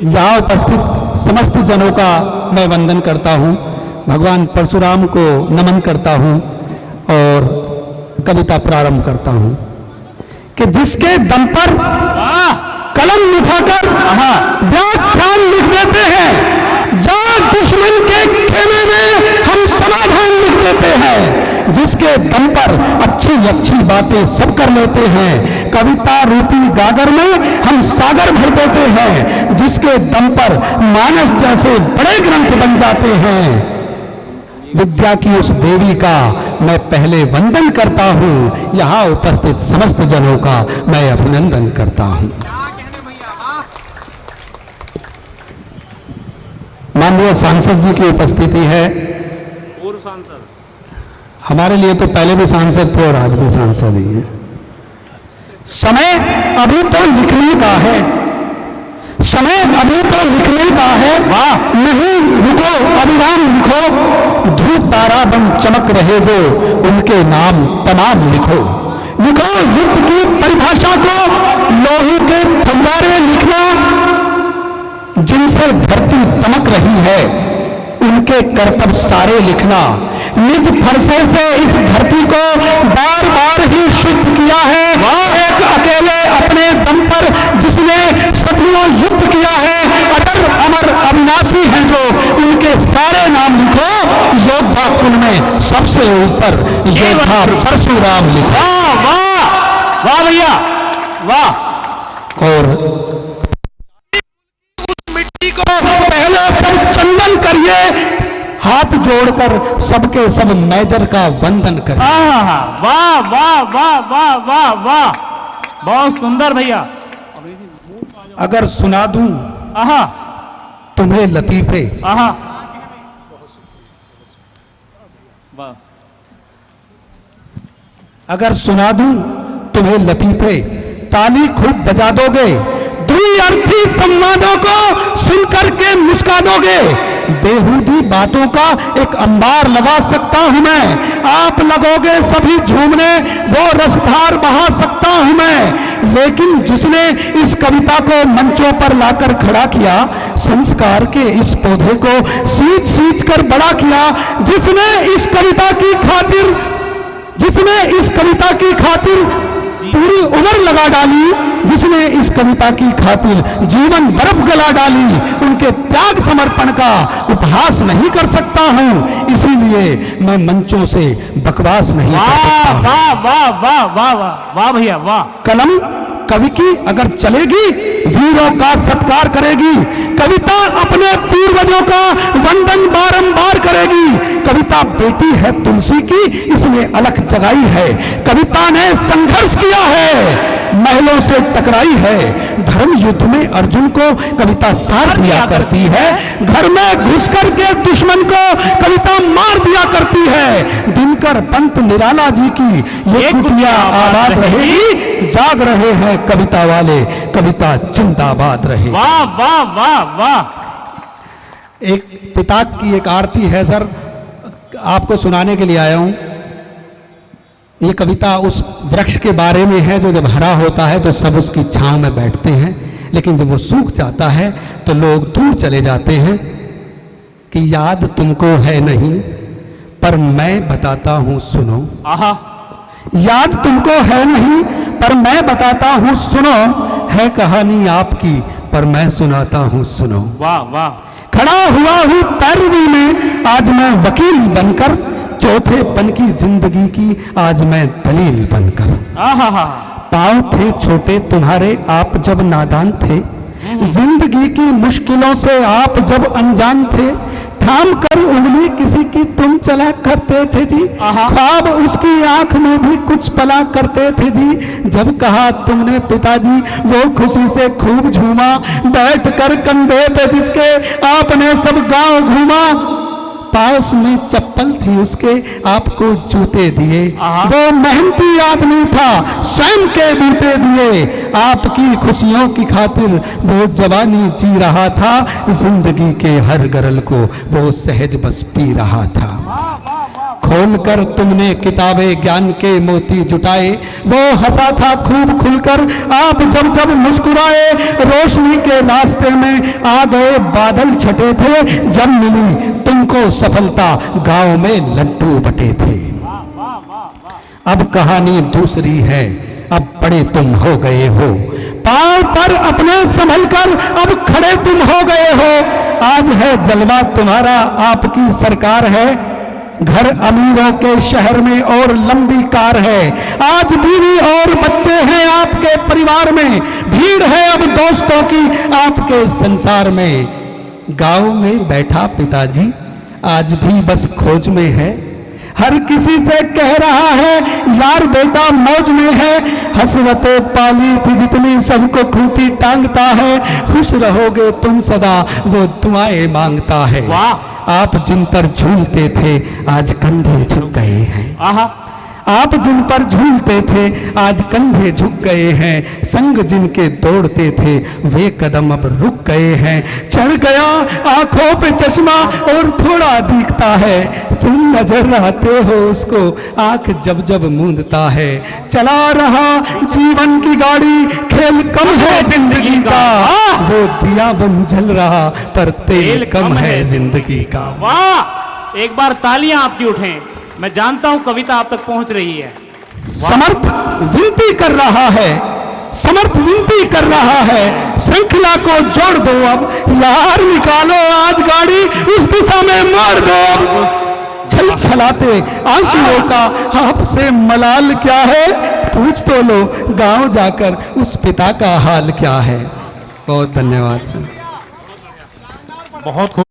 यहाँ उपस्थित समस्त जनों का मैं वंदन करता हूँ, भगवान परशुराम को नमन करता हूँ और कविता प्रारंभ करता हूँ कि जिसके दम पर कलम उठाकर व्याख्यान लिख देते हैं, जहाँ दुश्मन के खेमे में हम समाधान लिख देते हैं, जिसके दम पर अच्छी अच्छी बातें सब कर लेते हैं, कविता रूपी गागर में हम सागर भर देते हैं, जिसके दम पर मानस जैसे बड़े ग्रंथ बन जाते हैं, विद्या की उस देवी का मैं पहले वंदन करता हूं। यहां उपस्थित समस्त जनों का मैं अभिनंदन करता हूं। माननीय सांसद जी की उपस्थिति है। पूर्व सांसद हमारे लिए तो पहले भी सांसद थे और आज भी सांसद ही है। समय अभी तो लिखने का है, समय अभी तो लिखने का है। वाह, नहीं रुको, अविराम लिखो, धूप तारा बन चमक रहे जो उनके नाम तमाम लिखो। लिखो युद्ध की परिभाषा को, लोहे के फव्वारे लिखना, जिनसे धरती दमक रही है उनके करतब सारे लिखना। निज फरसे से इस धरती को बार बार ही शुद्ध किया है, एक अकेले अपने दम पर जिसने सदियों युद्ध किया है, अजर अमर अविनाशी हैं जो उनके सारे नाम लिखो। योद्धा कुल में सबसे ऊपर योद्धा परशुराम लिखो। वाह वाह वाह भैया वाह। और उस मिट्टी को पहले सब चंदन करिए, हाथ जोड़कर सबके सब मेजर का वंदन करें। वाह वाह वाह वाह वाह वाह, बहुत सुंदर भैया। अगर सुना दूं आहा तुम्हें लतीफे, आहा वाह, अगर सुना दूं तुम्हें लतीफे, ताली खूब बजा दोगे, द्विअर्थी संवादों को सुनकर के मुस्का दोगे। बेहूदी बातों का एक अंबार लगा सकता हूं मैं, आप लगोगे सभी झूमने, वो रसधार बहा सकता हूं मैं। लेकिन जिसने इस कविता को मंचों पर लाकर खड़ा किया, संस्कार के इस पौधे को सींच सींच कर बड़ा किया, जिसने इस कविता की खातिर, जिसने इस कविता की खातिर पूरी उम्र लगा डाली, जिसने इस कविता की खातिर जीवन बर्फ गला डाली, उनके त्याग समर्पण का उपहास नहीं कर सकता हूं। इसीलिए मैं मंचों से बकवास नहीं कर सकता। वाह वाह वाह वाह वाह वाह भैया वाह। कलम कवि की अगर चलेगी, वीरों का सत्कार करेगी, कविता अपने पूर्वजों का वंदन बारंबार करेगी। कविता बेटी है तुलसी की, इसने अलख जगाई है। कविता ने संघर्ष किया है, महलों से टकराई है। धर्म युद्ध में अर्जुन को कविता साथ दिया करती है, घर में घुस कर के दुश्मन को कविता मार दिया करती है। दिनकर पंत निराला जी की ये कुटिया आबाद रहेगी, जाग रहे हैं कविता वाले, कविता जिंदाबाद रहे। वाह वाह वाह वाह। एक पिता की एक आरती है सर, आपको सुनाने के लिए आया हूं। ये कविता उस वृक्ष के बारे में है जो जब हरा होता है तो सब उसकी छांव में बैठते हैं, लेकिन जब वो सूख जाता है तो लोग दूर चले जाते हैं। कि याद तुमको है नहीं पर मैं बताता हूं सुनो। आहा, याद तुमको है नहीं पर मैं बताता हूं सुनो, है कहानी आपकी पर मैं सुनाता हूं सुनो। वाह वाह। खड़ा हुआ हूं पैरवी में आज मैं वकील बनकर, चौथेपन की जिंदगी की आज मैं दलील बनकर। आहा, पाँव थे छोटे तुम्हारे आप जब नादान थे, जिंदगी की मुश्किलों से आप जब अनजान थे, थाम कर उंगली किसी की तुम चला करते थे जी, ख्वाब उसकी आंख में भी कुछ पला करते थे जी। जब कहा तुमने पिताजी वो खुशी से खूब झूमा, बैठ कर कंधे पे जिसके आपने सब गांव घूमा। पास में चप्पल थी उसके आपको जूते दिए, वो मेहनती आदमी था स्वयं के बूते दिए। आपकी खुशियों की खातिर वो जवानी जी रहा था, जिंदगी के हर गरल को वो सहज बस पी रहा था। खोलकर तुमने किताबें ज्ञान के मोती जुटाए। वो हंसा था खूब खुलकर आप जब जब मुस्कुराए। रोशनी के रास्ते में आ गए बादल छटे थे। जब मिली तुमको सफलता गांव में लड्डू बटे थे। अब कहानी दूसरी है, अब बड़े तुम हो गए हो। पांव पर अपने संभल कर अब खड़े तुम हो गए हो। आज है जलवा तुम्हारा, आपकी सरकार है। घर अमीरों के शहर में और लंबी कार है। आज बीवी और बच्चे हैं आपके परिवार में। भीड़ है अब दोस्तों की आपके संसार में। गांव में बैठा पिताजी आज भी बस खोज में है। हर किसी से कह रहा है यार बेटा मौज में है। हसरते पाली थी जितनी सबको खूंटी टांगता है। खुश रहोगे तुम सदा वो दुआएं मांगता है। वाह। आप जिन पर झूलते थे आज कंधे झुक गए हैं। आहा। आप जिन पर झूलते थे आज कंधे झुक गए हैं। संग जिनके दौड़ते थे वे कदम अब रुक गए हैं। चढ़ गया आंखों पे चश्मा और थोड़ा दिखता है। तुम नजर आते हो उसको आंख जब जब मूंदता है। चला रहा जीवन की गाड़ी खेल कम है जिंदगी का। वो दिया बन जल रहा पर तेल कम है जिंदगी का। वाह, एक बार तालियां आपकी उठें। मैं जानता हूं कविता आप तक पहुंच रही है। समर्थ विनती कर रहा है, समर्थ विनती कर रहा है। श्रृंखला को जोड़ दो अब यार, निकालो आज गाड़ी उस दिशा में मार दो अब। छल छलाते आंसुओं का आपसे मलाल क्या है। पूछ तो लो गांव जाकर उस पिता का हाल क्या है। बहुत धन्यवाद सर। बहुत खूब।